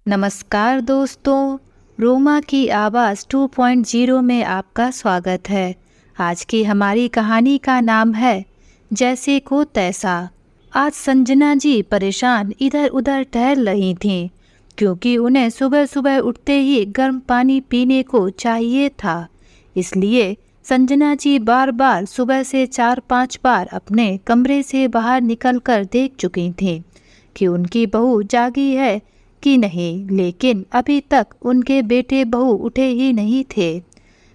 नमस्कार दोस्तों, रोमा की आवाज़ 2.0 में आपका स्वागत है। आज की हमारी कहानी का नाम है जैसे को तैसा। आज संजना जी परेशान इधर उधर टहल रही थीं, क्योंकि उन्हें सुबह सुबह उठते ही गर्म पानी पीने को चाहिए था। इसलिए संजना जी बार बार सुबह से 4-5 बार अपने कमरे से बाहर निकलकर देख चुकी थीं कि उनकी बहू जागी है कि नहीं, लेकिन अभी तक उनके बेटे बहू उठे ही नहीं थे।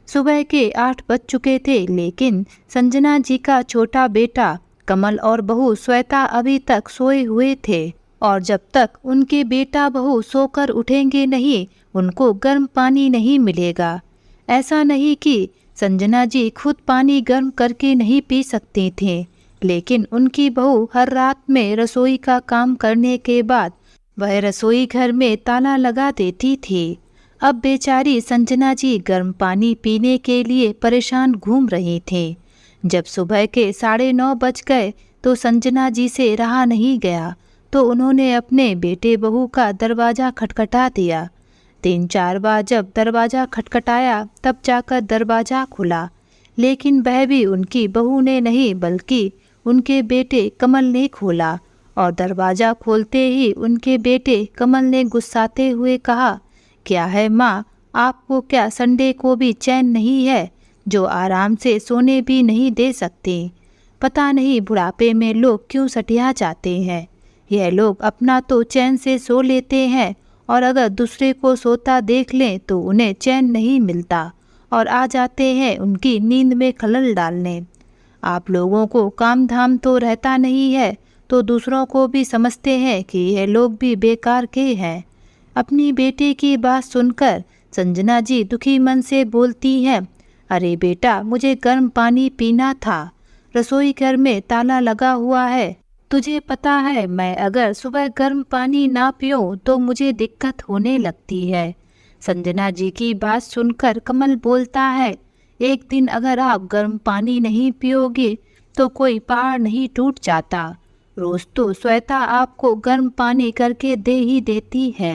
सुबह के 8 बज चुके थे, लेकिन संजना जी का छोटा बेटा कमल और बहू श्वेता अभी तक सोए हुए थे, और जब तक उनके बेटा बहू सोकर उठेंगे नहीं, उनको गर्म पानी नहीं मिलेगा। ऐसा नहीं कि संजना जी खुद पानी गर्म करके नहीं पी सकती थीं, लेकिन उनकी बहू हर रात में रसोई का काम करने के बाद वह रसोई घर में ताला लगा देती थी। अब बेचारी संजना जी गर्म पानी पीने के लिए परेशान घूम रही थी। जब सुबह के 9:30 बज गए तो संजना जी से रहा नहीं गया, तो उन्होंने अपने बेटे बहू का दरवाज़ा खटखटा दिया। 3-4 बार जब दरवाज़ा खटखटाया तब जाकर दरवाज़ा खुला, लेकिन वह भी उनकी बहू ने नहीं बल्कि उनके बेटे कमल ने खोला। और दरवाज़ा खोलते ही उनके बेटे कमल ने गुस्साते हुए कहा, क्या है माँ, आपको क्या संडे को भी चैन नहीं है, जो आराम से सोने भी नहीं दे सकती? पता नहीं बुढ़ापे में लोग क्यों सटिया जाते हैं। यह लोग अपना तो चैन से सो लेते हैं, और अगर दूसरे को सोता देख लें तो उन्हें चैन नहीं मिलता और आ जाते हैं उनकी नींद में खलल डालने। आप लोगों को काम धाम तो रहता नहीं है, तो दूसरों को भी समझते हैं कि यह लोग भी बेकार के हैं। अपनी बेटे की बात सुनकर संजना जी दुखी मन से बोलती हैं, अरे बेटा, मुझे गर्म पानी पीना था, रसोई घर में ताला लगा हुआ है। तुझे पता है, मैं अगर सुबह गर्म पानी ना पीऊँ तो मुझे दिक्कत होने लगती है। संजना जी की बात सुनकर कमल बोलता है, एक दिन अगर आप गर्म पानी नहीं पियोगे तो कोई पहाड़ नहीं टूट जाता। रोज तो श्वेता आपको गर्म पानी करके दे ही देती है।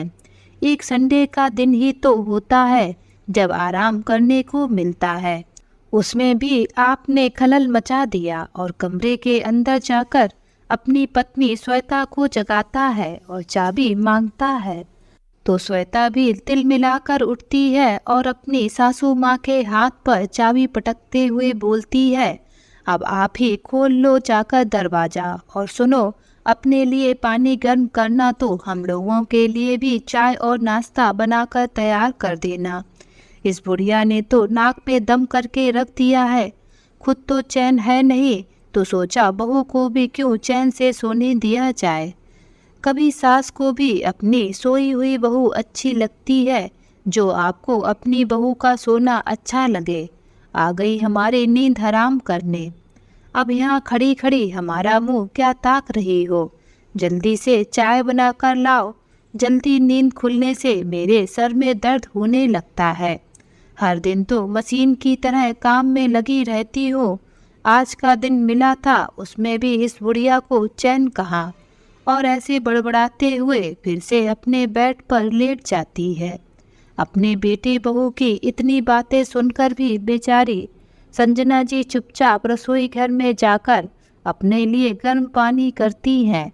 एक संडे का दिन ही तो होता है जब आराम करने को मिलता है, उसमें भी आपने खलल मचा दिया और कमरे के अंदर जाकर अपनी पत्नी श्वेता को जगाता है और चाबी मांगता है। तो श्वेता भी तिल मिलाकर उठती है और अपनी सासू माँ के हाथ पर चाबी पटकते हुए बोलती है, अब आप ही खोल लो जाकर दरवाज़ा, और सुनो, अपने लिए पानी गर्म करना तो हम लोगों के लिए भी चाय और नाश्ता बनाकर तैयार कर देना। इस बुढ़िया ने तो नाक पे दम करके रख दिया है, खुद तो चैन है नहीं, तो सोचा बहू को भी क्यों चैन से सोने दिया जाए। कभी सास को भी अपनी सोई हुई बहू अच्छी लगती है, जो आपको अपनी बहू का सोना अच्छा लगे। आ गई हमारे नींद हराम करने। अब यहाँ खड़ी खड़ी हमारा मुंह क्या ताक रही हो? जल्दी से चाय बना कर लाओ, जल्दी नींद खुलने से मेरे सर में दर्द होने लगता है। हर दिन तो मशीन की तरह काम में लगी रहती हो, आज का दिन मिला था उसमें भी इस बुढ़िया को चैन कहाँ। और ऐसे बड़बड़ाते हुए फिर से अपने बेड पर लेट जाती है। अपने बेटे बहू की इतनी बातें सुनकर भी बेचारी संजना जी चुपचाप रसोई घर में जाकर अपने लिए गर्म पानी करती हैं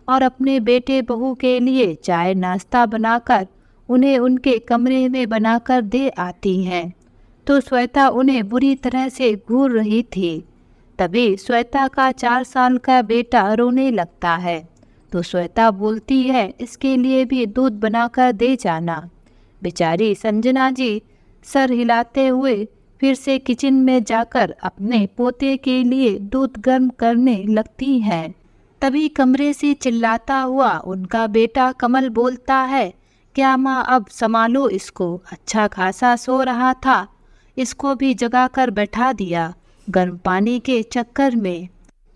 और अपने बेटे बहू के लिए चाय नाश्ता बनाकर उन्हें उनके कमरे में बनाकर दे आती हैं। तो श्वेता उन्हें बुरी तरह से घूर रही थी। तभी श्वेता का 4 साल का बेटा रोने लगता है, तो श्वेता बोलती है, इसके लिए भी दूध बनाकर दे जाना। बेचारी संजना जी सर हिलाते हुए फिर से किचन में जाकर अपने पोते के लिए दूध गर्म करने लगती हैं। तभी कमरे से चिल्लाता हुआ उनका बेटा कमल बोलता है, क्या माँ, अब संभालो इसको, अच्छा खासा सो रहा था, इसको भी जगाकर बैठा दिया गर्म पानी के चक्कर में।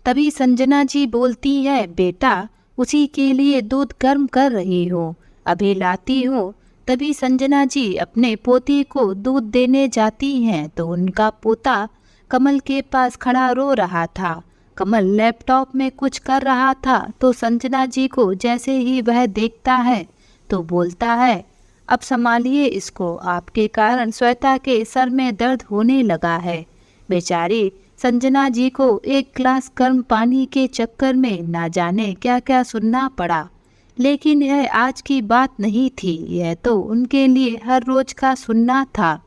तभी संजना जी बोलती है, बेटा, उसी के लिए दूध गर्म कर रही हूँ, अभी लाती हूँ। तभी संजना जी अपने पोते को दूध देने जाती हैं, तो उनका पोता कमल के पास खड़ा रो रहा था। कमल लैपटॉप में कुछ कर रहा था, तो संजना जी को जैसे ही वह देखता है तो बोलता है, अब संभालिए इसको, आपके कारण श्वेता के सर में दर्द होने लगा है। बेचारी संजना जी को एक गिलास गर्म पानी के चक्कर में ना जाने क्या क्या सुनना पड़ा। लेकिन यह आज की बात नहीं थी, यह तो उनके लिए हर रोज का सुनना था।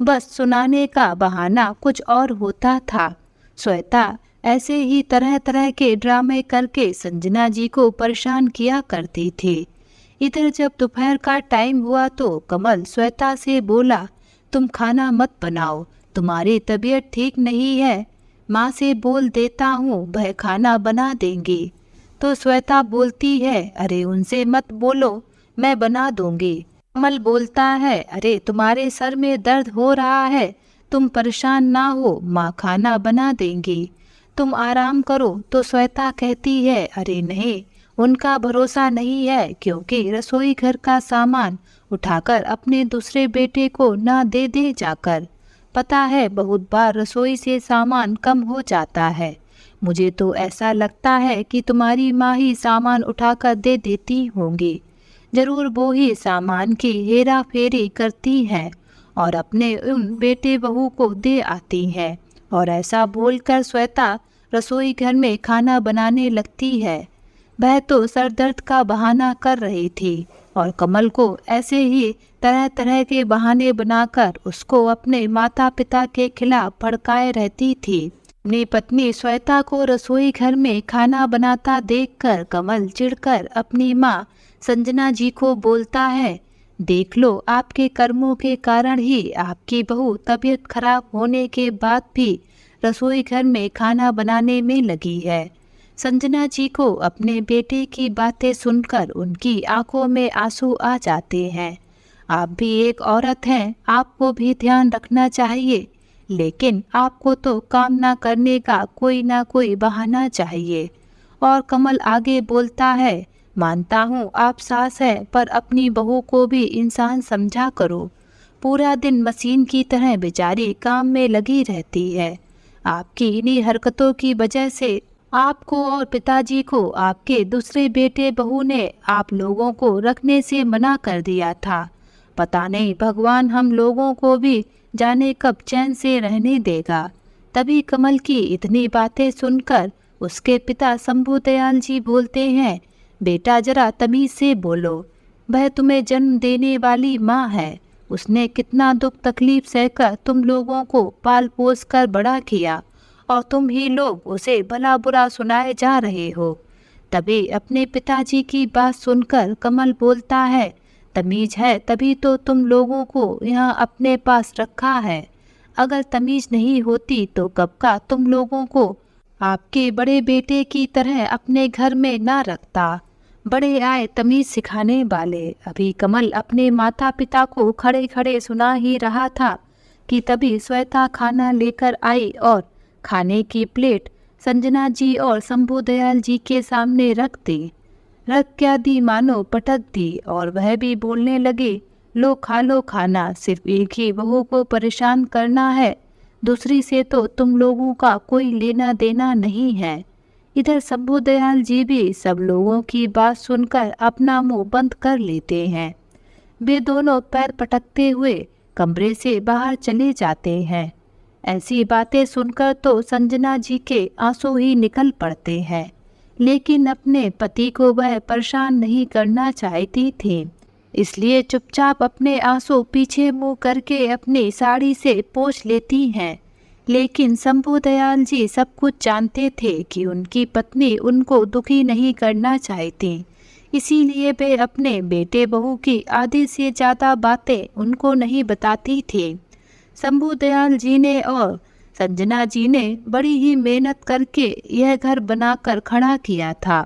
बस सुनाने का बहाना कुछ और होता था। श्वेता ऐसे ही तरह तरह के ड्रामे करके संजना जी को परेशान किया करती थी। इधर जब दोपहर का टाइम हुआ तो कमल श्वेता से बोला, तुम खाना मत बनाओ, तुम्हारी तबीयत ठीक नहीं है, माँ से बोल देता हूँ, वह खाना बना देंगी। तो श्वेता बोलती है, अरे उनसे मत बोलो, मैं बना दूंगी। कमल बोलता है, अरे तुम्हारे सर में दर्द हो रहा है, तुम परेशान ना हो, माँ खाना बना देंगी, तुम आराम करो। तो श्वेता कहती है, अरे नहीं, उनका भरोसा नहीं है, क्योंकि रसोई घर का सामान उठाकर अपने दूसरे बेटे को ना दे दे जाकर। पता है बहुत बार रसोई से सामान कम हो जाता है। मुझे तो ऐसा लगता है कि तुम्हारी माँ ही सामान उठाकर दे देती होंगी। जरूर वो ही सामान की हेरा फेरी करती है और अपने उन बेटे बहू को दे आती है। और ऐसा बोलकर श्वेता रसोई घर में खाना बनाने लगती है। वह तो सर दर्द का बहाना कर रही थी और कमल को ऐसे ही तरह तरह के बहाने बनाकर उसको अपने माता पिता के खिलाफ भड़काए रहती थी। अपनी पत्नी श्वेता को रसोई घर में खाना बनाता देखकर कमल चिढ़कर अपनी माँ संजना जी को बोलता है, देख लो, आपके कर्मों के कारण ही आपकी बहू तबीयत खराब होने के बाद भी रसोई घर में खाना बनाने में लगी है। संजना जी को अपने बेटे की बातें सुनकर उनकी आंखों में आंसू आ जाते हैं। आप भी एक औरत हैं, आपको भी ध्यान रखना चाहिए, लेकिन आपको तो काम ना करने का कोई ना कोई बहाना चाहिए। और कमल आगे बोलता है, मानता हूँ आप सास है, पर अपनी बहू को भी इंसान समझा करो। पूरा दिन मशीन की तरह बेचारी काम में लगी रहती है। आपकी इन्हीं हरकतों की वजह से आपको और पिताजी को आपके दूसरे बेटे बहू ने आप लोगों को रखने से मना कर दिया था। पता नहीं भगवान हम लोगों को भी जाने कब चैन से रहने देगा। तभी कमल की इतनी बातें सुनकर उसके पिता शंभू दयाल जी बोलते हैं, बेटा जरा तमीज से बोलो, वह तुम्हें जन्म देने वाली माँ है। उसने कितना दुख तकलीफ सहकर तुम लोगों को पाल पोस कर बड़ा किया और तुम ही लोग उसे भला बुरा सुनाए जा रहे हो। तभी अपने पिताजी की बात सुनकर कमल बोलता है, तमीज है तभी तो तुम लोगों को यहाँ अपने पास रखा है। अगर तमीज नहीं होती तो कब का तुम लोगों को आपके बड़े बेटे की तरह अपने घर में ना रखता। बड़े आए तमीज सिखाने वाले। अभी कमल अपने माता पिता को खड़े खड़े सुना ही रहा था कि तभी श्वेता खाना लेकर आई और खाने की प्लेट संजना जी और शंभू दयाल जी के सामने रख दी। रख क्या दी, मानो पटक दी, और वह भी बोलने लगी, लो खा लो खाना, सिर्फ एक ही बहू को परेशान करना है, दूसरी से तो तुम लोगों का कोई लेना देना नहीं है। इधर शंभू दयाल जी भी सब लोगों की बात सुनकर अपना मुंह बंद कर लेते हैं। वे दोनों पैर पटकते हुए कमरे से बाहर चले जाते हैं। ऐसी बातें सुनकर तो संजना जी के आंसू ही निकल पड़ते हैं, लेकिन अपने पति को वह परेशान नहीं करना चाहती थी, इसलिए चुपचाप अपने आंसू पीछे मुंह करके अपनी साड़ी से पोंछ लेती हैं। लेकिन शंभू दयाल जी सब कुछ जानते थे कि उनकी पत्नी उनको दुखी नहीं करना चाहती, इसीलिए वे अपने बेटे बहू की आधे से ज़्यादा बातें उनको नहीं बताती थी। शंभू दयाल जी ने और संजना जी ने बड़ी ही मेहनत करके यह घर बनाकर खड़ा किया था।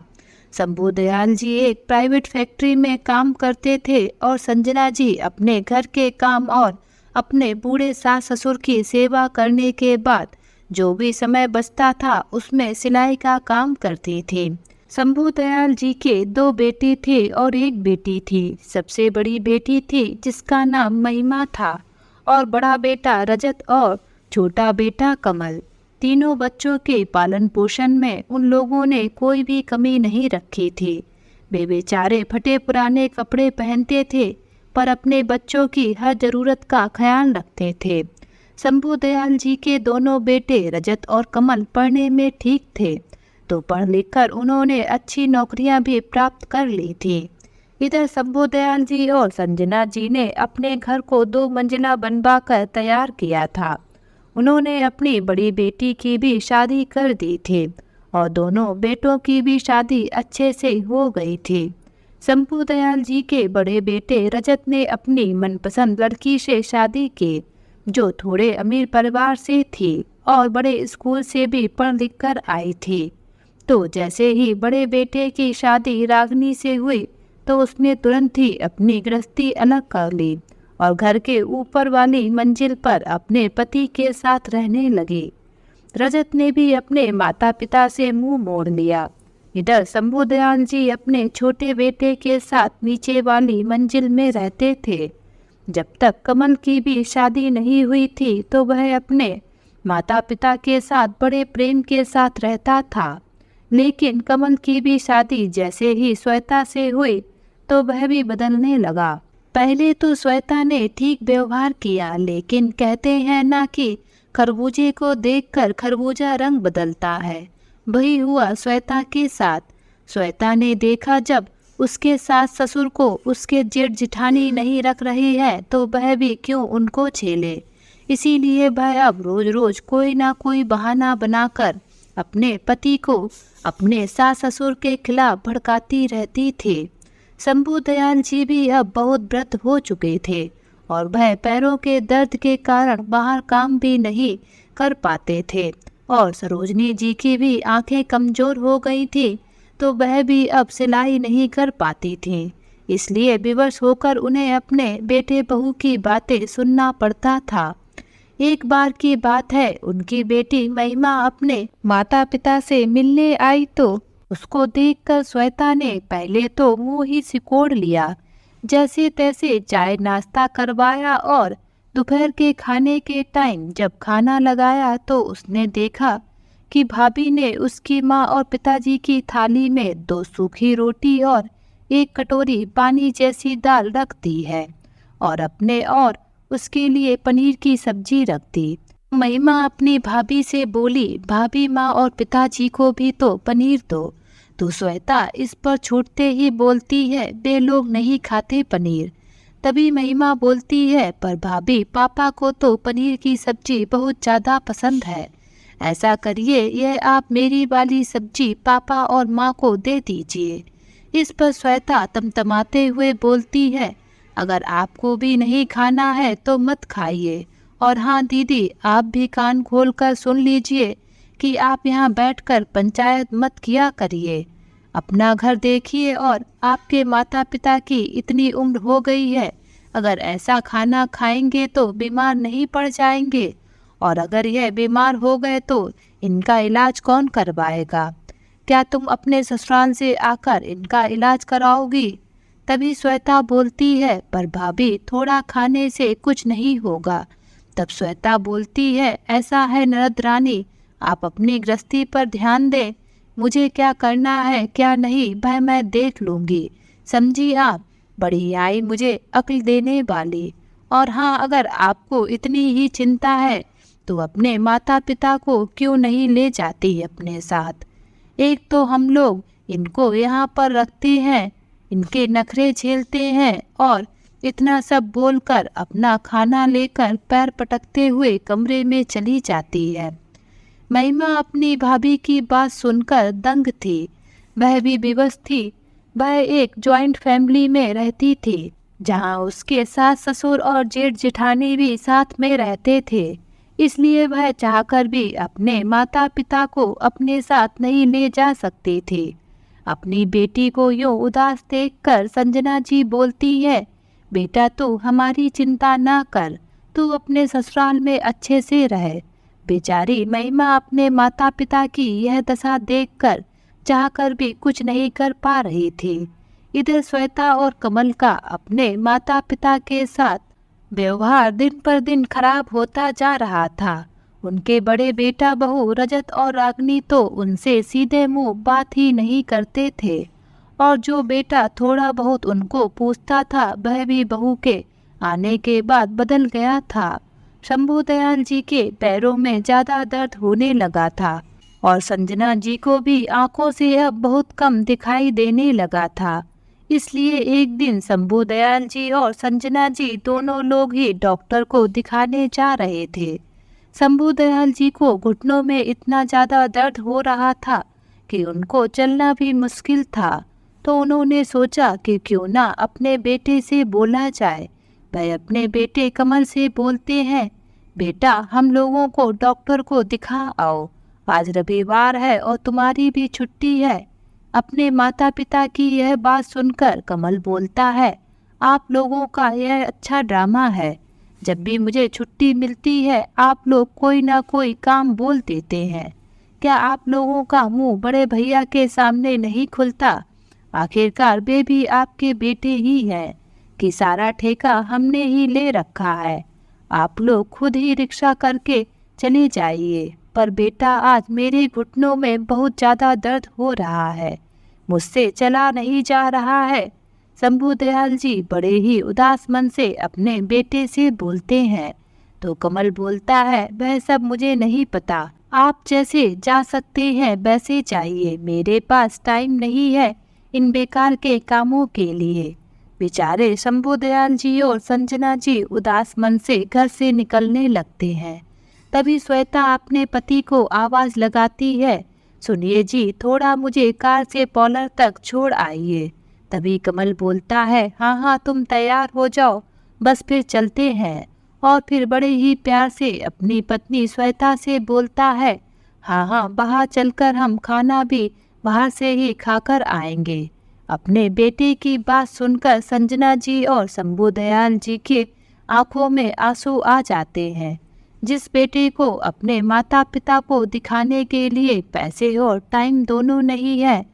शंभू दयाल जी एक प्राइवेट फैक्ट्री में काम करते थे और संजना जी अपने घर के काम और अपने बूढ़े सास ससुर की सेवा करने के बाद जो भी समय बचता था उसमें सिलाई का काम करती थी। शंभू दयाल जी के 2 बेटे थे और 1 बेटी थी। सबसे बड़ी बेटी थी जिसका नाम महिमा था और बड़ा बेटा रजत और छोटा बेटा कमल। तीनों बच्चों के पालन पोषण में उन लोगों ने कोई भी कमी नहीं रखी थी। वे बेचारे फटे पुराने कपड़े पहनते थे पर अपने बच्चों की हर जरूरत का ख्याल रखते थे। शंभू दयाल जी के दोनों बेटे रजत और कमल पढ़ने में ठीक थे, तो पढ़ लिख कर उन्होंने अच्छी नौकरियां भी प्राप्त कर ली थी। इधर शंभू दयाल जी और संजना जी ने अपने घर को 2 मंजिला बनवाकर तैयार किया था। उन्होंने अपनी बड़ी बेटी की भी शादी कर दी थी और दोनों बेटों की भी शादी अच्छे से हो गई थी। शंभू दयाल जी के बड़े बेटे रजत ने अपनी मनपसंद लड़की से शादी की, जो थोड़े अमीर परिवार से थी और बड़े स्कूल से भी पढ़ लिख कर आई थी। तो जैसे ही बड़े बेटे की शादी रागनी से हुई तो उसने तुरंत ही अपनी गृहस्थी अलग कर ली और घर के ऊपर वाली मंजिल पर अपने पति के साथ रहने लगी। रजत ने भी अपने माता पिता से मुंह मोड़ लिया। इधर शंभू दयाल जी अपने छोटे बेटे के साथ नीचे वाली मंजिल में रहते थे। जब तक कमल की भी शादी नहीं हुई थी तो वह अपने माता पिता के साथ बड़े प्रेम के साथ रहता था, लेकिन कमल की भी शादी जैसे ही श्वेता से हुई तो वह भी बदलने लगा। पहले तो श्वेता ने ठीक व्यवहार किया, लेकिन कहते हैं ना कि खरबूजे को देखकर खरबूजा रंग बदलता है, वही हुआ श्वेता के साथ। श्वेता ने देखा जब उसके सास ससुर को उसके जेठ जिठानी नहीं रख रहे हैं तो वह भी क्यों उनको झेले। इसीलिए वह अब रोज रोज कोई ना कोई बहाना बनाकर अपने पति को अपने सास ससुर के खिलाफ भड़काती रहती थी। शंभू दयाल जी भी अब बहुत वृद्ध हो चुके थे और वह पैरों के दर्द के कारण बाहर काम भी नहीं कर पाते थे और सरोजनी जी की भी आंखें कमजोर हो गई थी, तो वह भी अब सिलाई नहीं कर पाती थी। इसलिए विवश होकर उन्हें अपने बेटे बहू की बातें सुनना पड़ता था। एक बार की बात है, उनकी बेटी महिमा अपने माता पिता से मिलने आई तो उसको देखकर श्वेता ने पहले तो मुंह ही सिकोड़ लिया। जैसे तैसे चाय नाश्ता करवाया और दोपहर के खाने के टाइम जब खाना लगाया तो उसने देखा कि भाभी ने उसकी माँ और पिताजी की थाली में 2 सूखी रोटी और 1 कटोरी पानी जैसी दाल रख दी है और अपने और उसके लिए पनीर की सब्जी रख दी। महिमा अपनी भाभी से बोली, भाभी माँ और पिताजी को भी तो पनीर दो। तो श्वेता इस पर छूटते ही बोलती है, वे लोग नहीं खाते पनीर। तभी महिमा बोलती है, पर भाभी पापा को तो पनीर की सब्जी बहुत ज़्यादा पसंद है, ऐसा करिए यह आप मेरी वाली सब्जी पापा और माँ को दे दीजिए। इस पर श्वेता तमतमाते हुए बोलती है, अगर आपको भी नहीं खाना है तो मत खाइए, और हाँ दीदी आप भी कान खोल कर सुन लीजिए कि आप यहाँ बैठकर पंचायत मत किया करिए, अपना घर देखिए और आपके माता पिता की इतनी उम्र हो गई है, अगर ऐसा खाना खाएंगे तो बीमार नहीं पड़ जाएंगे, और अगर यह बीमार हो गए तो इनका इलाज कौन करवाएगा? क्या तुम अपने ससुराल से आकर इनका इलाज कराओगी? तभी श्वेता बोलती है, पर भाभी थोड़ा खाने से कुछ नहीं होगा। तब श्वेता बोलती है, ऐसा है नरद रानी, आप अपनी गृहस्थी पर ध्यान दें, मुझे क्या करना है क्या नहीं वह मैं देख लूँगी, समझी आप? बड़ी आई मुझे अक्ल देने वाली। और हाँ, अगर आपको इतनी ही चिंता है तो अपने माता पिता को क्यों नहीं ले जाती अपने साथ? एक तो हम लोग इनको यहाँ पर रखते हैं, इनके नखरे झेलते हैं, और इतना सब बोलकर अपना खाना लेकर पैर पटकते हुए कमरे में चली जाती है। महिमा अपनी भाभी की बात सुनकर दंग थी, वह भी विवश थी। वह एक जॉइंट फैमिली में रहती थी, जहाँ उसके सास ससुर और जेठ जेठानी भी साथ में रहते थे, इसलिए वह चाहकर भी अपने माता पिता को अपने साथ नहीं ले जा सकती थी। अपनी बेटी को यूँ उदास देखकर संजना जी बोलती है, बेटा तू हमारी चिंता ना कर, तू अपने ससुराल में अच्छे से रहे। बेचारी महिमा अपने माता पिता की यह दशा देखकर चाहकर भी कुछ नहीं कर पा रही थी। इधर श्वेता और कमल का अपने माता पिता के साथ व्यवहार दिन पर दिन खराब होता जा रहा था। उनके बड़े बेटा बहू रजत और रागनी तो उनसे सीधे मुंह बात ही नहीं करते थे, और जो बेटा थोड़ा बहुत उनको पूछता था वह भी बहू के आने के बाद बदल गया था। शंभू दयाल जी के पैरों में ज्यादा दर्द होने लगा था और संजना जी को भी आंखों से अब बहुत कम दिखाई देने लगा था। इसलिए एक दिन शंभू दयाल जी और संजना जी दोनों लोग ही डॉक्टर को दिखाने जा रहे थे। शंभू दयाल जी को घुटनों में इतना ज़्यादा दर्द हो रहा था कि उनको चलना भी मुश्किल था। तो उन्होंने सोचा कि क्यों ना अपने बेटे से बोला जाए। वह अपने बेटे कमल से बोलते हैं, बेटा हम लोगों को डॉक्टर को दिखा आओ, आज रविवार है और तुम्हारी भी छुट्टी है। अपने माता पिता की यह बात सुनकर कमल बोलता है, आप लोगों का यह अच्छा ड्रामा है। जब भी मुझे छुट्टी मिलती है आप लोग कोई ना कोई काम बोल देते हैं। क्या आप लोगों का मुंह बड़े भैया के सामने नहीं खुलता? आखिरकार वे भी आपके बेटे ही हैं कि सारा ठेका हमने ही ले रखा है। आप लोग खुद ही रिक्शा करके चले जाइए। पर बेटा आज मेरे घुटनों में बहुत ज़्यादा दर्द हो रहा है, मुझसे चला नहीं जा रहा है। शंभू दयाल जी बड़े ही उदास मन से अपने बेटे से बोलते हैं। तो कमल बोलता है, वह सब मुझे नहीं पता, आप जैसे जा सकते हैं वैसे जाइए, मेरे पास टाइम नहीं है इन बेकार के कामों के लिए। बेचारे शंभू दयाल जी और संजना जी उदास मन से घर से निकलने लगते हैं। तभी श्वेता अपने पति को आवाज़ लगाती है, सुनिए जी थोड़ा मुझे कार से पॉलर तक छोड़ आइए। तभी कमल बोलता है, हाँ हाँ तुम तैयार हो जाओ, बस फिर चलते हैं। और फिर बड़े ही प्यार से अपनी पत्नी श्वेता से बोलता है, हाँ हाँ बाहर चलकर हम खाना भी बाहर से ही खाकर आएंगे। अपने बेटे की बात सुनकर संजना जी और शंभू दयाल जी के आंखों में आंसू आ जाते हैं। जिस बेटे को अपने माता पिता को दिखाने के लिए पैसे और टाइम दोनों नहीं है,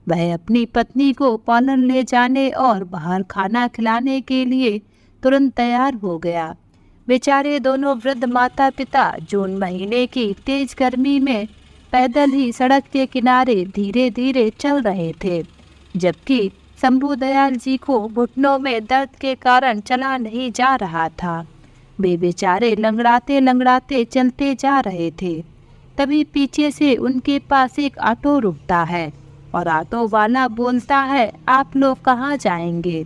वह अपनी पत्नी को पार्लर ले जाने और बाहर खाना खिलाने के लिए तुरंत तैयार हो गया। बेचारे दोनों वृद्ध माता पिता जून महीने की तेज गर्मी में पैदल ही सड़क के किनारे धीरे धीरे चल रहे थे, जबकि शंभू दयाल जी को घुटनों में दर्द के कारण चला नहीं जा रहा था। वे बेचारे लंगड़ाते लंगड़ाते चलते जा रहे थे। तभी पीछे से उनके पास एक ऑटो रुकता है और ऑटो वाला बोलता है, आप लोग कहाँ जाएंगे?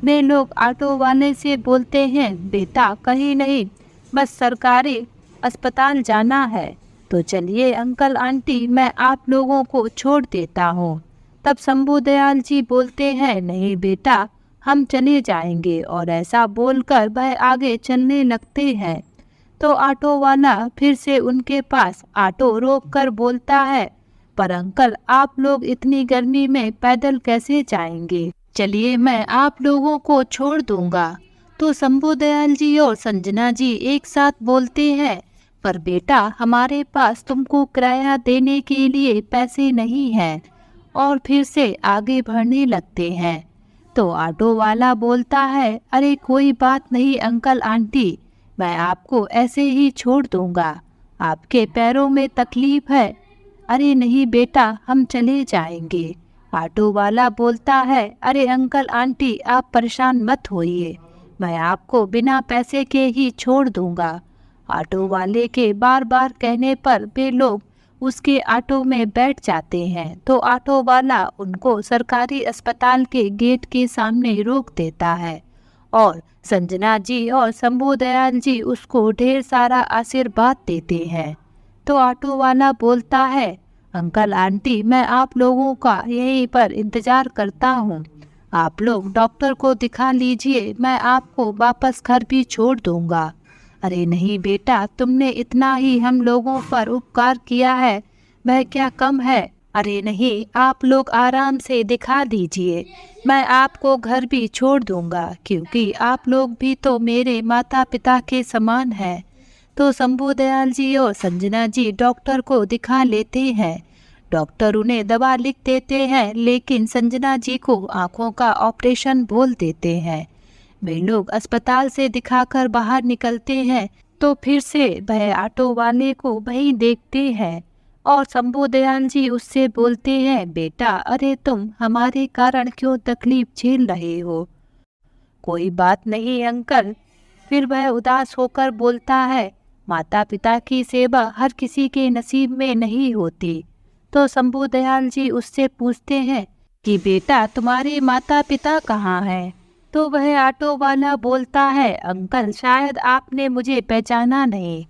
वे लोग ऑटो वाले से बोलते हैं, बेटा कहीं नहीं, बस सरकारी अस्पताल जाना है। तो चलिए अंकल आंटी मैं आप लोगों को छोड़ देता हूँ। तब शंभू दयाल जी बोलते हैं, नहीं बेटा हम चले जाएंगे, और ऐसा बोलकर वह आगे चलने लगते हैं। तो ऑटो वाला फिर से उनके पास ऑटो रोक कर बोलता है, पर अंकल आप लोग इतनी गर्मी में पैदल कैसे जाएंगे? चलिए मैं आप लोगों को छोड़ दूंगा। तो शंभू दयाल जी और संजना जी एक साथ बोलते हैं, पर बेटा हमारे पास तुमको किराया देने के लिए पैसे नहीं हैं, और फिर से आगे बढ़ने लगते हैं। तो ऑटो वाला बोलता है, अरे कोई बात नहीं अंकल आंटी, मैं आपको ऐसे ही छोड़ दूंगा, आपके पैरों में तकलीफ है। अरे नहीं बेटा हम चले जाएंगे। ऑटो वाला बोलता है, अरे अंकल आंटी आप परेशान मत होइए, मैं आपको बिना पैसे के ही छोड़ दूंगा। ऑटो वाले के बार बार कहने पर वे लोग उसके ऑटो में बैठ जाते हैं। तो ऑटो वाला उनको सरकारी अस्पताल के गेट के सामने रोक देता है और संजना जी और शंभू दयाल जी उसको ढेर सारा आशीर्वाद देते हैं। तो ऑटो वाला बोलता है, अंकल आंटी मैं आप लोगों का यहीं पर इंतज़ार करता हूँ, आप लोग डॉक्टर को दिखा लीजिए, मैं आपको वापस घर भी छोड़ दूँगा। अरे नहीं बेटा तुमने इतना ही हम लोगों पर उपकार किया है, वह क्या कम है? अरे नहीं आप लोग आराम से दिखा दीजिए, मैं आपको घर भी छोड़ दूंगा, क्योंकि आप लोग भी तो मेरे माता पिता के समान हैं। तो शंभू दयाल जी और संजना जी डॉक्टर को दिखा लेते हैं। डॉक्टर उन्हें दवा लिख देते हैं, लेकिन संजना जी को आँखों का ऑपरेशन बोल देते हैं। वे लोग अस्पताल से दिखाकर बाहर निकलते हैं तो फिर से वह ऑटो वाले को वहीं देखते हैं। और शंभू जी उससे बोलते हैं, बेटा अरे तुम हमारे कारण क्यों तकलीफ झेल रहे हो। कोई बात नहीं अंकल। फिर वह उदास होकर बोलता है, माता पिता की सेवा हर किसी के नसीब में नहीं होती। तो शंभू जी उससे पूछते हैं कि बेटा तुम्हारे माता पिता कहाँ हैं। तो वह ऑटो वाला बोलता है, अंकल शायद आपने मुझे पहचाना नहीं।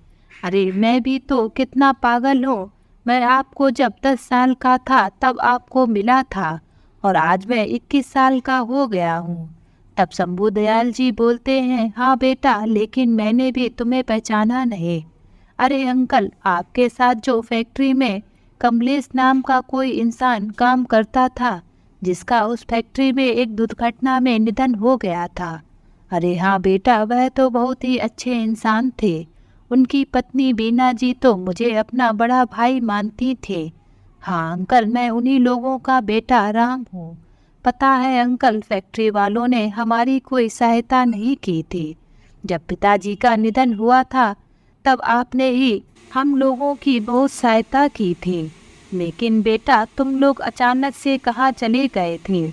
अरे मैं भी तो कितना पागल हूँ। मैं आपको जब 10 साल का था तब आपको मिला था और आज मैं 21 साल का हो गया हूँ। तब शंभू जी बोलते हैं, हाँ बेटा लेकिन मैंने भी तुम्हें पहचाना नहीं। अरे अंकल आपके साथ जो फैक्ट्री में कमलेश नाम का कोई इंसान काम करता था, जिसका उस फैक्ट्री में एक दुर्घटना में निधन हो गया था। अरे हाँ बेटा वह तो बहुत ही अच्छे इंसान थे। उनकी पत्नी बीना जी तो मुझे अपना बड़ा भाई मानती थी। हाँ अंकल मैं उन्हीं लोगों का बेटा राम हूँ। पता है अंकल फैक्ट्री वालों ने हमारी कोई सहायता नहीं की थी। जब पिताजी का निधन हुआ था तब आपने ही हम लोगों की बहुत सहायता की थी। लेकिन बेटा तुम लोग अचानक से कहाँ चले गए थे।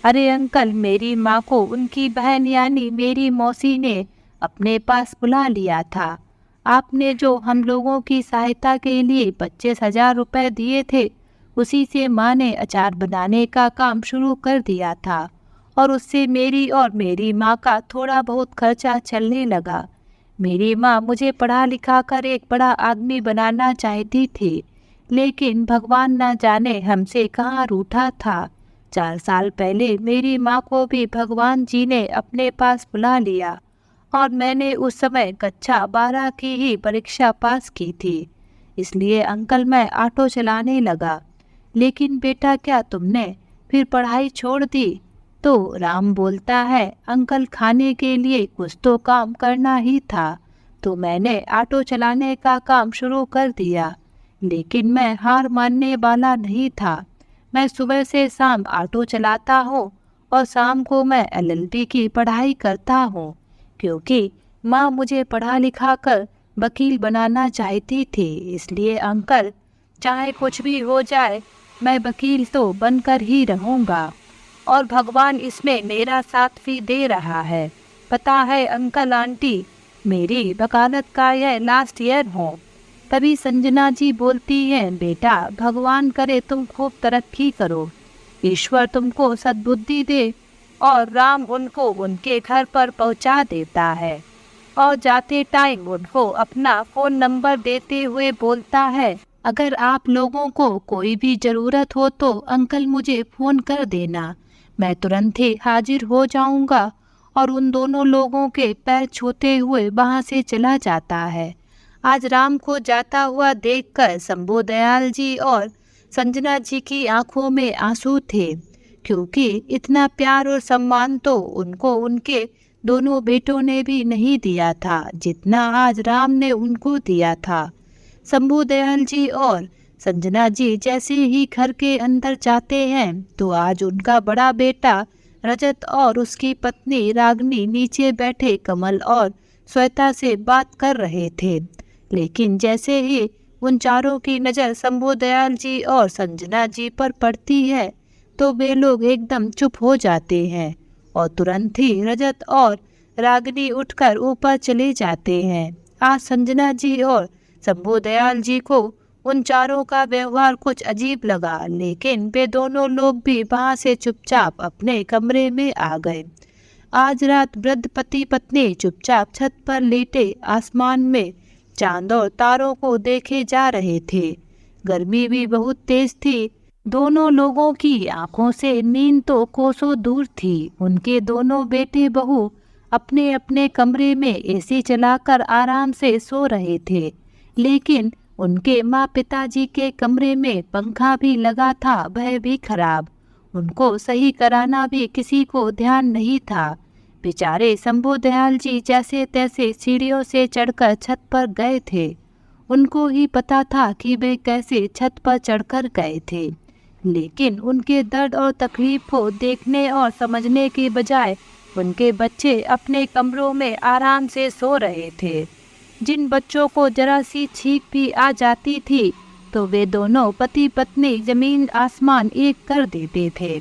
अरे अंकल मेरी माँ को उनकी बहन यानी मेरी मौसी ने अपने पास बुला लिया था। आपने जो हम लोगों की सहायता के लिए 25,000 रुपये दिए थे उसी से माँ ने अचार बनाने का काम शुरू कर दिया था और उससे मेरी और मेरी माँ का थोड़ा बहुत खर्चा चलने लगा। मेरी माँ मुझे पढ़ा लिखा कर एक बड़ा आदमी बनाना चाहती थी, लेकिन भगवान न जाने हमसे कहाँ रूठा था। 4 साल पहले मेरी माँ को भी भगवान जी ने अपने पास बुला लिया और मैंने उस समय कक्षा 12 की ही परीक्षा पास की थी। इसलिए अंकल मैं ऑटो चलाने लगा। लेकिन बेटा क्या तुमने फिर पढ़ाई छोड़ दी। तो राम बोलता है, अंकल खाने के लिए कुछ तो काम करना ही था तो मैंने ऑटो चलाने का काम शुरू कर दिया। लेकिन मैं हार मानने वाला नहीं था। मैं सुबह से शाम ऑटो चलाता हूँ और शाम को मैं LLB की पढ़ाई करता हूँ, क्योंकि माँ मुझे पढ़ा लिखा कर वकील बनाना चाहती थी। इसलिए अंकल चाहे कुछ भी हो जाए मैं वकील तो बनकर ही रहूँगा और भगवान इसमें मेरा साथ भी दे रहा है। पता है अंकल आंटी मेरी वकालत का यह लास्ट ईयर हो। तभी संजना जी बोलती हैं, बेटा भगवान करे तुम खूब तरक्की करो, ईश्वर तुमको सद्बुद्धि दे। और राम उनको उनके घर पर पहुंचा देता है और जाते टाइम उनको अपना फ़ोन नंबर देते हुए बोलता है, अगर आप लोगों को कोई भी ज़रूरत हो तो अंकल मुझे फ़ोन कर देना, मैं तुरंत ही हाजिर हो जाऊंगा। और उन दोनों लोगों के पैर छूते हुए वहां से चला जाता है। आज राम को जाता हुआ देखकर शंभू जी और संजना जी की आंखों में आंसू थे, क्योंकि इतना प्यार और सम्मान तो उनको उनके दोनों बेटों ने भी नहीं दिया था जितना आज राम ने उनको दिया था। शंभू जी और संजना जी जैसे ही घर के अंदर जाते हैं तो आज उनका बड़ा बेटा रजत और उसकी पत्नी रागनी नीचे बैठे कमल और श्वेता से बात कर रहे थे। लेकिन जैसे ही उन चारों की नज़र शंभू जी और संजना जी पर पड़ती है तो वे लोग एकदम चुप हो जाते हैं और तुरंत ही रजत और रागनी उठकर ऊपर चले जाते हैं। आज संजना जी और शंभू जी को उन चारों का व्यवहार कुछ अजीब लगा, लेकिन वे दोनों लोग भी वहां से चुपचाप अपने कमरे में आ गए। आज रात वृद्ध पति पत्नी चुपचाप छत पर लेटे आसमान में चांद और तारों को देखे जा रहे थे। गर्मी भी बहुत तेज थी। दोनों लोगों की आंखों से नींद तो कोसों दूर थी। उनके दोनों बेटे बहू अपने अपने कमरे में एसी चलाकर आराम से सो रहे थे, लेकिन उनके माँ पिताजी के कमरे में पंखा भी लगा था, वह भी खराब। उनको सही कराना भी किसी को ध्यान नहीं था। बेचारे शंभू जी जैसे तैसे सीढ़ियों से चढ़कर छत पर गए थे। उनको ही पता था कि वे कैसे छत पर चढ़कर गए थे, लेकिन उनके दर्द और तकलीफ को देखने और समझने के बजाय उनके बच्चे अपने कमरों में आराम से सो रहे थे। जिन बच्चों को जरा सी छींक भी आ जाती थी तो वे दोनों पति पत्नी जमीन आसमान एक कर देते थे।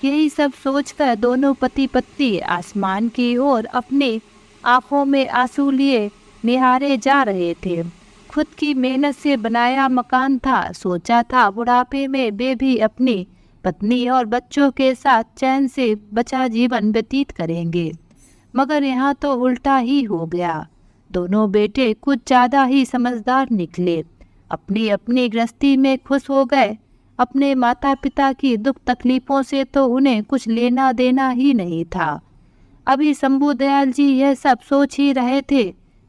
यही सब सोचकर दोनों पति पत्नी आसमान की ओर अपनी आंखों में आंसू लिए निहारे जा रहे थे। खुद की मेहनत से बनाया मकान था, सोचा था बुढ़ापे में वे भी अपनी पत्नी और बच्चों के साथ चैन से बचा जीवन व्यतीत करेंगे, मगर यहाँ तो उल्टा ही हो गया। दोनों बेटे कुछ ज़्यादा ही समझदार निकले, अपनी अपनी गृहस्थी में खुश हो गए। अपने माता पिता की दुख तकलीफ़ों से तो उन्हें कुछ लेना देना ही नहीं था। अभी शंभू दयाल जी यह सब सोच ही रहे थे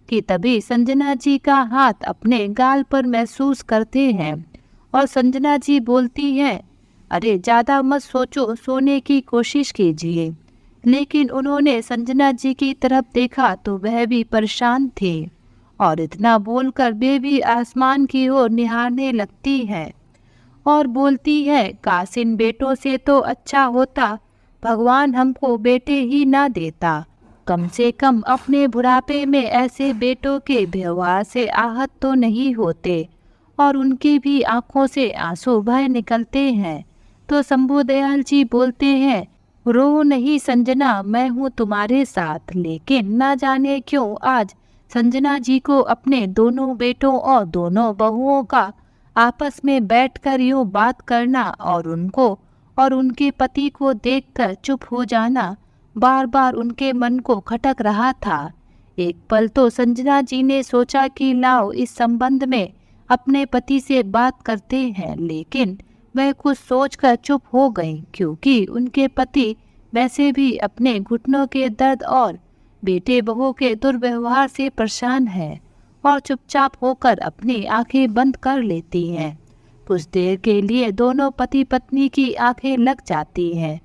कि तभी संजना जी का हाथ अपने गाल पर महसूस करते हैं और संजना जी बोलती हैं, अरे ज़्यादा मत सोचो, सोने की कोशिश कीजिए। लेकिन उन्होंने संजना जी की तरफ देखा तो वह भी परेशान थे और इतना बोलकर वे भी आसमान की ओर निहारने लगती है और बोलती है, काश इन बेटों से तो अच्छा होता भगवान हमको बेटे ही ना देता। कम से कम अपने बुढ़ापे में ऐसे बेटों के व्यवहार से आहत तो नहीं होते। और उनकी भी आंखों से आंसू बह निकलते हैं। तो शंभू दयाल जी बोलते हैं, रो नहीं संजना, मैं हूँ तुम्हारे साथ। लेकिन ना जाने क्यों आज संजना जी को अपने दोनों बेटों और दोनों बहुओं का आपस में बैठकर यूँ बात करना और उनको और उनके पति को देखकर चुप हो जाना बार बार उनके मन को खटक रहा था। एक पल तो संजना जी ने सोचा कि लाओ इस संबंध में अपने पति से बात करते हैं, लेकिन वह कुछ सोचकर चुप हो गईं, क्योंकि उनके पति वैसे भी अपने घुटनों के दर्द और बेटे बहू के दुर्व्यवहार से परेशान हैं और चुपचाप होकर अपनी आंखें बंद कर लेती हैं। कुछ देर के लिए दोनों पति पत्नी की आंखें लग जाती हैं।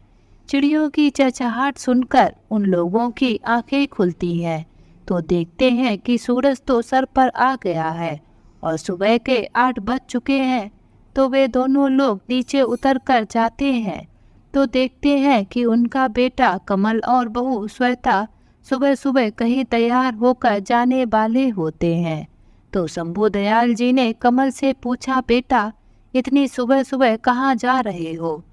चिड़ियों की चहचहाहट सुनकर उन लोगों की आंखें खुलती हैं तो देखते हैं कि सूरज तो सर पर आ गया है और सुबह के 8 बज चुके हैं। तो वे दोनों लोग नीचे उतर कर जाते हैं तो देखते हैं कि उनका बेटा कमल और बहू श्वेता सुबह सुबह कहीं तैयार होकर जाने वाले होते हैं। तो शंभू दयाल जी ने कमल से पूछा, बेटा इतनी सुबह सुबह कहाँ जा रहे हो?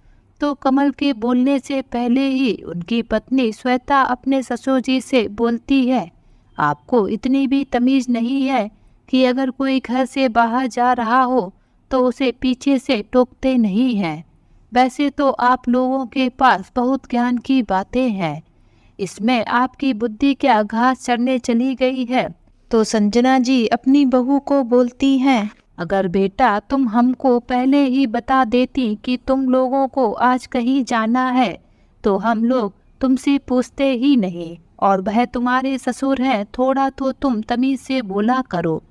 तो कमल के बोलने से पहले ही उनकी पत्नी श्वेता अपने ससुर जी से बोलती है, आपको इतनी भी तमीज़ नहीं है कि अगर कोई घर से बाहर जा रहा हो तो उसे पीछे से टोकते नहीं हैं। वैसे तो आप लोगों के पास बहुत ज्ञान की बातें हैं, इसमें आपकी बुद्धि क्या घास चढ़ने चली गई है? तो संजना जी अपनी बहू को बोलती हैं, अगर बेटा तुम हमको पहले ही बता देती कि तुम लोगों को आज कहीं जाना है तो हम लोग तुमसे पूछते ही नहीं, और वह तुम्हारे ससुर हैं, थोड़ा तो तुम तमीज़ से बोला करो।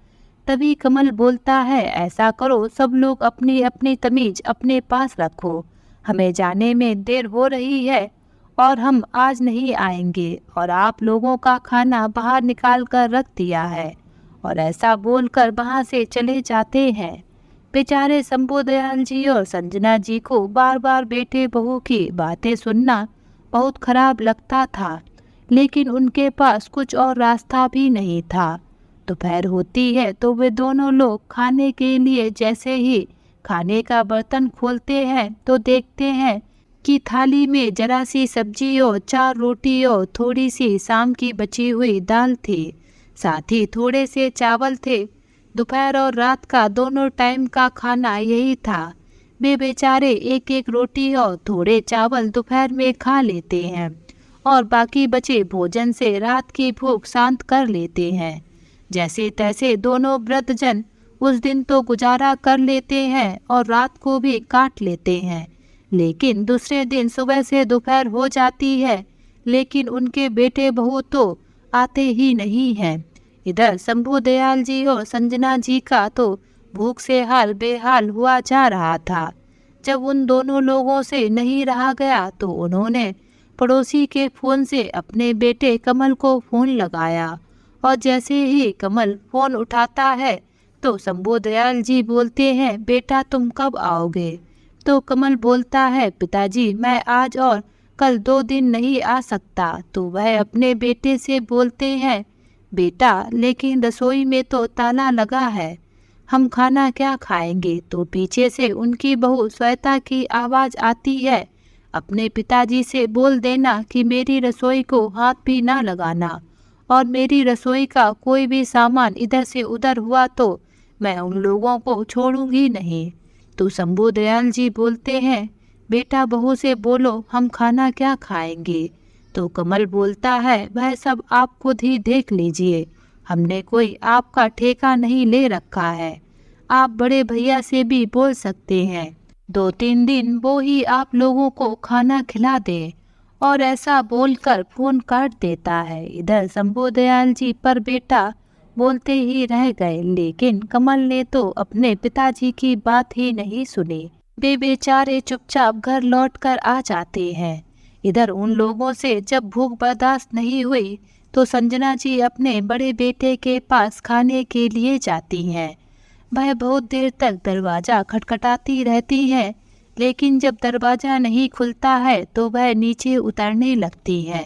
तभी कमल बोलता है, ऐसा करो सब लोग अपनी अपनी तमीज़ अपने पास रखो, हमें जाने में देर हो रही है और हम आज नहीं आएंगे और आप लोगों का खाना बाहर निकाल कर रख दिया है। और ऐसा बोलकर वहाँ से चले जाते हैं। बेचारे शंभू दयाल जी और संजना जी को बार बार बेटे बहू की बातें सुनना बहुत खराब लगता था, लेकिन उनके पास कुछ और रास्ता भी नहीं था। दोपहर होती है तो वे दोनों लोग खाने के लिए जैसे ही खाने का बर्तन खोलते हैं तो देखते हैं कि थाली में जरा सी सब्जी और 4 रोटी और थोड़ी सी शाम की बची हुई दाल थी, साथ ही थोड़े से चावल थे। दोपहर और रात का दोनों टाइम का खाना यही था। वे बेचारे एक एक रोटी और थोड़े चावल दोपहर में खा लेते हैं और बाकी बचे भोजन से रात की भूख शांत कर लेते हैं। जैसे तैसे दोनों वृद्धजन उस दिन तो गुजारा कर लेते हैं और रात को भी काट लेते हैं, लेकिन दूसरे दिन सुबह से दोपहर हो जाती है, लेकिन उनके बेटे बहू तो आते ही नहीं हैं। इधर शंभू दयाल जी और संजना जी का तो भूख से हाल बेहाल हुआ जा रहा था। जब उन दोनों लोगों से नहीं रहा गया तो उन्होंने पड़ोसी के फ़ोन से अपने बेटे कमल को फ़ोन लगाया और जैसे ही कमल फ़ोन उठाता है तो शंभू दयाल जी बोलते हैं, बेटा तुम कब आओगे? तो कमल बोलता है, पिताजी मैं आज और कल 2 दिन नहीं आ सकता। तो वह अपने बेटे से बोलते हैं, बेटा लेकिन रसोई में तो ताला लगा है, हम खाना क्या खाएंगे। तो पीछे से उनकी बहू श्वेता की आवाज़ आती है, अपने पिताजी से बोल देना कि मेरी रसोई को हाथ भी ना लगाना, और मेरी रसोई का कोई भी सामान इधर से उधर हुआ तो मैं उन लोगों को छोड़ूंगी नहीं। तो शंभू दयाल जी बोलते हैं, बेटा बहू से बोलो हम खाना क्या खाएंगे। तो कमल बोलता है, वह सब आप खुद ही देख लीजिए, हमने कोई आपका ठेका नहीं ले रखा है। आप बड़े भैया से भी बोल सकते हैं, 2-3 दिन वो ही आप लोगों को खाना खिला दे। और ऐसा बोलकर फोन काट देता है। इधर शंभू दयाल जी पर बेटा बोलते ही रह गए, लेकिन कमल ने तो अपने पिताजी की बात ही नहीं सुनी। वे बेचारे चुपचाप घर लौटकर आ जाते हैं। इधर उन लोगों से जब भूख बर्दाश्त नहीं हुई तो संजना जी अपने बड़े बेटे के पास खाने के लिए जाती हैं। वह बहुत देर तक दरवाज़ा खटखटाती रहती है, लेकिन जब दरवाज़ा नहीं खुलता है तो वह नीचे उतरने लगती है।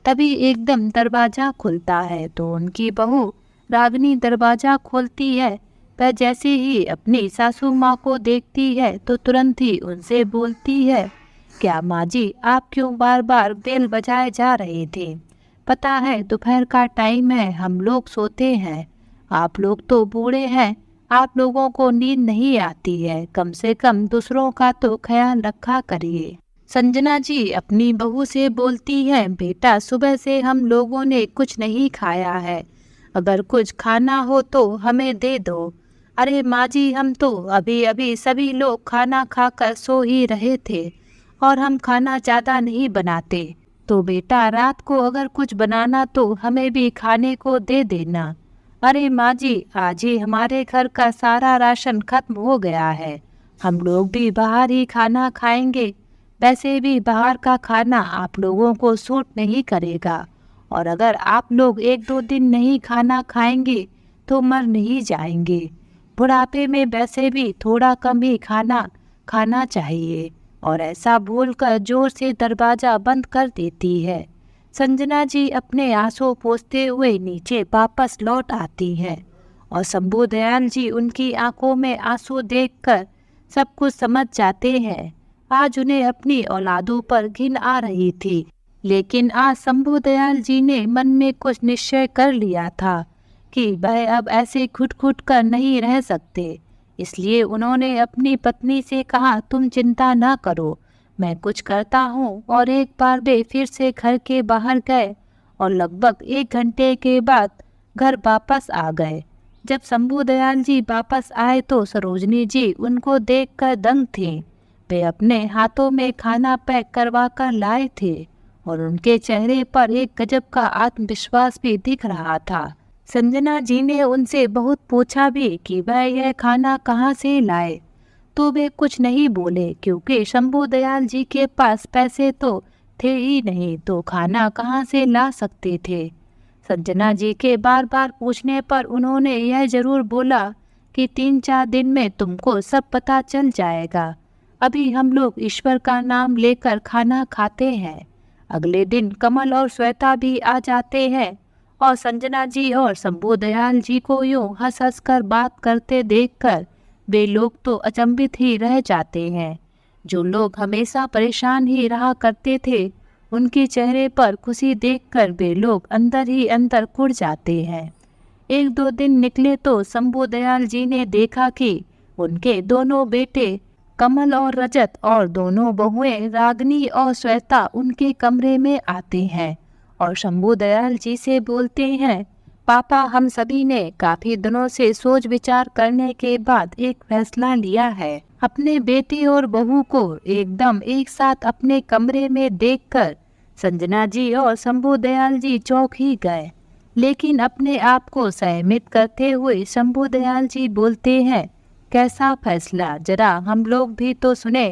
तभी एकदम दरवाज़ा खुलता है तो उनकी बहू रागिनी दरवाज़ा खोलती है। वह जैसे ही अपनी सासू माँ को देखती है तो तुरंत ही उनसे बोलती है, क्या माँ जी आप क्यों बार बार बेल बजाए जा रहे थे। पता है दोपहर का टाइम है, हम लोग सोते हैं। आप लोग तो बूढ़े हैं, आप लोगों को नींद नहीं आती है, कम से कम दूसरों का तो ख्याल रखा करिए। संजना जी अपनी बहू से बोलती है, बेटा सुबह से हम लोगों ने कुछ नहीं खाया है, अगर कुछ खाना हो तो हमें दे दो। अरे माँ जी हम तो अभी अभी सभी लोग खाना खाकर सो ही रहे थे और हम खाना ज़्यादा नहीं बनाते, तो बेटा रात को अगर कुछ बनाना तो हमें भी खाने को दे देना। अरे माँ जी आज ही हमारे घर का सारा राशन खत्म हो गया है, हम लोग भी बाहर ही खाना खाएंगे। वैसे भी बाहर का खाना आप लोगों को सूट नहीं करेगा, और अगर आप लोग 1-2 दिन नहीं खाना खाएंगे तो मर नहीं जाएंगे। बुढ़ापे में वैसे भी थोड़ा कम ही खाना खाना चाहिए। और ऐसा बोलकर जोर से दरवाज़ा बंद कर देती है। संजना जी अपने आंसू पोंछते हुए नीचे वापस लौट आती है और शंभू दयाल जी उनकी आंखों में आंसू देखकर सब कुछ समझ जाते हैं। आज उन्हें अपनी औलादों पर घिन आ रही थी, लेकिन आज शंभू दयाल जी ने मन में कुछ निश्चय कर लिया था कि वह अब ऐसे घुट-घुट कर नहीं रह सकते। इसलिए उन्होंने अपनी पत्नी से कहा, तुम चिंता ना करो, मैं कुछ करता हूँ। और एक बार वे फिर से घर के बाहर गए और लगभग 1 घंटे के बाद घर वापस आ गए। जब शंभू दयाल जी वापस आए तो सरोजनी जी उनको देखकर दंग थीं। वे अपने हाथों में खाना पैक करवा कर लाए थे और उनके चेहरे पर एक गजब का आत्मविश्वास भी दिख रहा था। संजना जी ने उनसे बहुत पूछा भी कि वह यह खाना कहाँ से लाए, तो वे कुछ नहीं बोले, क्योंकि शंभू दयाल जी के पास पैसे तो थे ही नहीं, तो खाना कहाँ से ला सकते थे। संजना जी के बार बार पूछने पर उन्होंने यह जरूर बोला कि 3-4 दिन में तुमको सब पता चल जाएगा। अभी हम लोग ईश्वर का नाम लेकर खाना खाते हैं। अगले दिन कमल और श्वेता भी आ जाते हैं और संजना जी और शंभू दयाल जी को यूं हंस हंस कर बात करते देखकर वे लोग तो अचंभित ही रह जाते हैं। जो लोग हमेशा परेशान ही रहा करते थे, उनके चेहरे पर खुशी देखकर वे लोग अंदर ही अंदर खुड़ जाते हैं। 1-2 दिन निकले तो शंभू दयाल जी ने देखा कि उनके दोनों बेटे कमल और रजत और दोनों बहुएं रागिनी और श्वेता उनके कमरे में आते हैं और शंभू दयाल जी से बोलते हैं, पापा हम सभी ने काफी दिनों से सोच विचार करने के बाद एक फैसला लिया है। अपने बेटे और बहू को एकदम एक साथ अपने कमरे में देखकर संजना जी और शंभू दयाल जी चौंक ही गए, लेकिन अपने आप को संयमित करते हुए शंभू दयाल जी बोलते हैं, कैसा फैसला, जरा हम लोग भी तो सुने।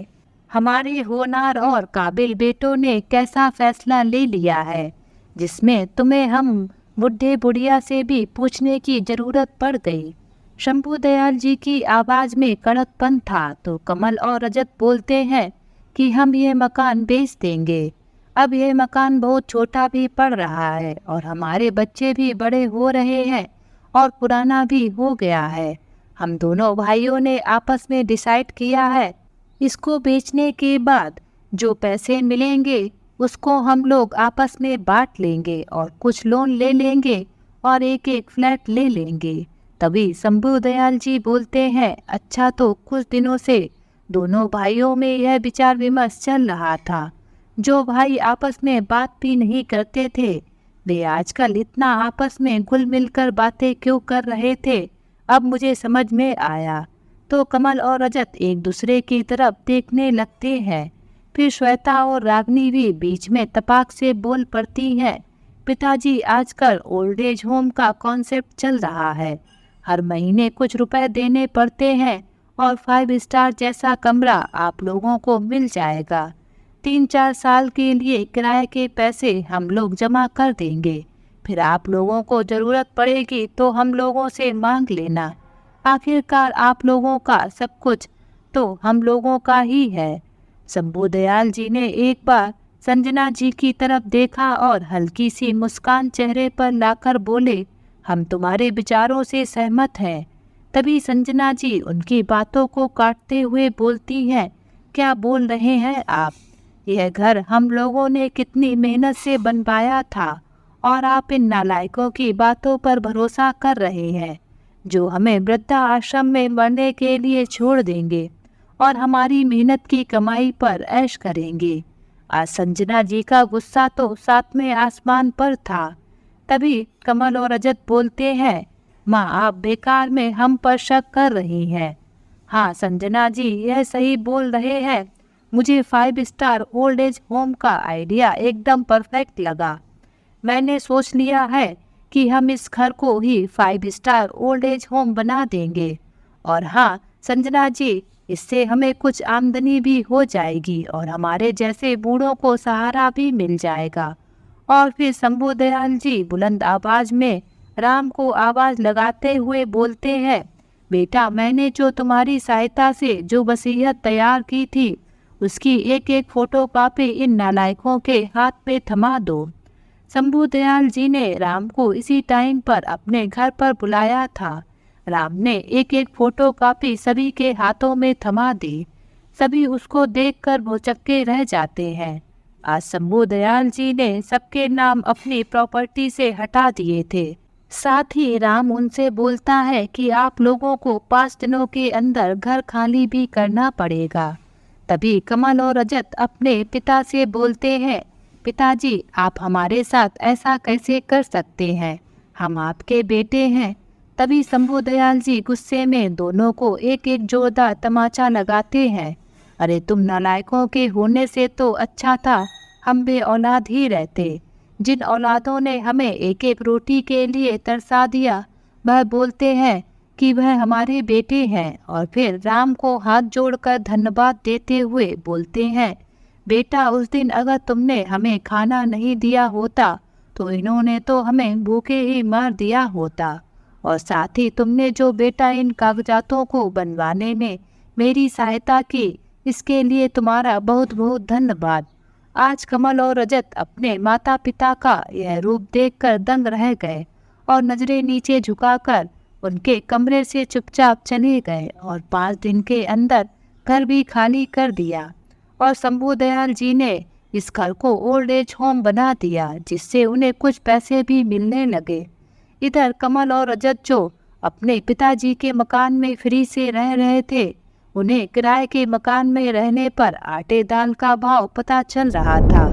हमारे होनहार और काबिल बेटों ने कैसा फैसला ले लिया है, जिसमें तुम्हें हम बुढ़े बुढ़िया से भी पूछने की जरूरत पड़ गई। शंभू दयाल जी की आवाज़ में कड़कपन था। तो कमल और रजत बोलते हैं कि हम ये मकान बेच देंगे। अब यह मकान बहुत छोटा भी पड़ रहा है और हमारे बच्चे भी बड़े हो रहे हैं और पुराना भी हो गया है। हम दोनों भाइयों ने आपस में डिसाइड किया है, इसको बेचने के बाद जो पैसे मिलेंगे उसको हम लोग आपस में बांट लेंगे और कुछ लोन ले लेंगे और एक एक फ्लैट ले लेंगे। तभी शंभू दयाल जी बोलते हैं, अच्छा तो कुछ दिनों से दोनों भाइयों में यह विचार विमर्श चल रहा था। जो भाई आपस में बात भी नहीं करते थे, वे आजकल इतना आपस में घुल मिलकर बातें क्यों कर रहे थे, अब मुझे समझ में आया। तो कमल और रजत एक दूसरे की तरफ देखने लगते हैं। फिर श्वेता और रागनी भी बीच में तपाक से बोल पड़ती हैं, पिताजी आजकल ओल्ड एज होम का कॉन्सेप्ट चल रहा है, हर महीने कुछ रुपए देने पड़ते हैं और 5 स्टार जैसा कमरा आप लोगों को मिल जाएगा। 3-4 साल के लिए किराए के पैसे हम लोग जमा कर देंगे, फिर आप लोगों को ज़रूरत पड़ेगी तो हम लोगों से मांग लेना। आखिरकार आप लोगों का सब कुछ तो हम लोगों का ही है। शंभू दयाल जी ने एक बार संजना जी की तरफ देखा और हल्की सी मुस्कान चेहरे पर लाकर बोले, हम तुम्हारे विचारों से सहमत हैं। तभी संजना जी उनकी बातों को काटते हुए बोलती हैं, क्या बोल रहे हैं आप? यह घर हम लोगों ने कितनी मेहनत से बनवाया था और आप इन नालायकों की बातों पर भरोसा कर रहे हैं, जो हमें वृद्धा आश्रम में मरने के लिए छोड़ देंगे और हमारी मेहनत की कमाई पर ऐश करेंगे। आज संजना जी का गुस्सा तो 7वें आसमान पर था। तभी कमल और रजत बोलते हैं, माँ आप बेकार में हम पर शक कर रही हैं। हाँ संजना जी यह सही बोल रहे हैं, मुझे 5 स्टार ओल्ड एज होम का आइडिया एकदम परफेक्ट लगा। मैंने सोच लिया है कि हम इस घर को ही 5 स्टार ओल्ड एज होम बना देंगे। और हाँ संजना जी, इससे हमें कुछ आमदनी भी हो जाएगी और हमारे जैसे बूढ़ों को सहारा भी मिल जाएगा। और फिर शंभू दयाल जी बुलंद आवाज में राम को आवाज लगाते हुए बोलते हैं, बेटा मैंने जो तुम्हारी सहायता से जो वसीयत तैयार की थी उसकी एक एक फोटो कॉपी इन नालायकों के हाथ पे थमा दो। शंभू दयाल जी ने राम को इसी टाइम पर अपने घर पर बुलाया था। राम ने एक एक फोटो कॉपी सभी के हाथों में थमा दी। सभी उसको देखकर भौचक्के रह जाते हैं। आज शंभू दयाल जी ने सबके नाम अपनी प्रॉपर्टी से हटा दिए थे। साथ ही राम उनसे बोलता है कि आप लोगों को 5 दिनों के अंदर घर खाली भी करना पड़ेगा। तभी कमल और रजत अपने पिता से बोलते हैं, पिताजी आप हमारे साथ ऐसा कैसे कर सकते हैं, हम आपके बेटे हैं। तभी शंभू दयाल जी गुस्से में दोनों को एक एक जोरदार तमाचा लगाते हैं, अरे तुम नालायकों के होने से तो अच्छा था हम बे औलाद ही रहते। जिन औलादों ने हमें एक एक रोटी के लिए तरसा दिया, वह बोलते हैं कि वह हमारे बेटे हैं। और फिर राम को हाथ जोड़कर धन्यवाद देते हुए बोलते हैं, बेटा उस दिन अगर तुमने हमें खाना नहीं दिया होता तो इन्होंने तो हमें भूखे ही मार दिया होता। और साथ ही तुमने जो बेटा इन कागजातों को बनवाने में मेरी सहायता की, इसके लिए तुम्हारा बहुत बहुत धन्यवाद। आज कमल और रजत अपने माता पिता का यह रूप देखकर दंग रह गए और नजरें नीचे झुकाकर उनके कमरे से चुपचाप चले गए और 5 दिन के अंदर घर भी खाली कर दिया। और शंभू दयाल जी ने इस घर को ओल्ड एज होम बना दिया, जिससे उन्हें कुछ पैसे भी मिलने लगे। इधर कमल और रजत जो अपने पिताजी के मकान में फ्री से रह रहे थे, उन्हें किराए के मकान में रहने पर आटे दाल का भाव पता चल रहा था।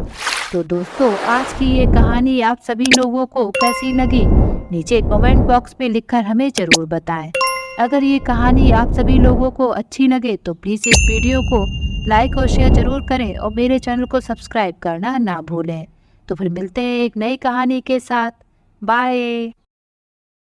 तो दोस्तों आज की ये कहानी आप सभी लोगों को कैसी लगी, नीचे कमेंट बॉक्स में लिखकर हमें ज़रूर बताएं। अगर ये कहानी आप सभी लोगों को अच्छी लगे तो प्लीज़ इस वीडियो को लाइक और शेयर ज़रूर करें और मेरे चैनल को सब्सक्राइब करना ना भूलें। तो फिर मिलते हैं एक नई कहानी के साथ। बाय।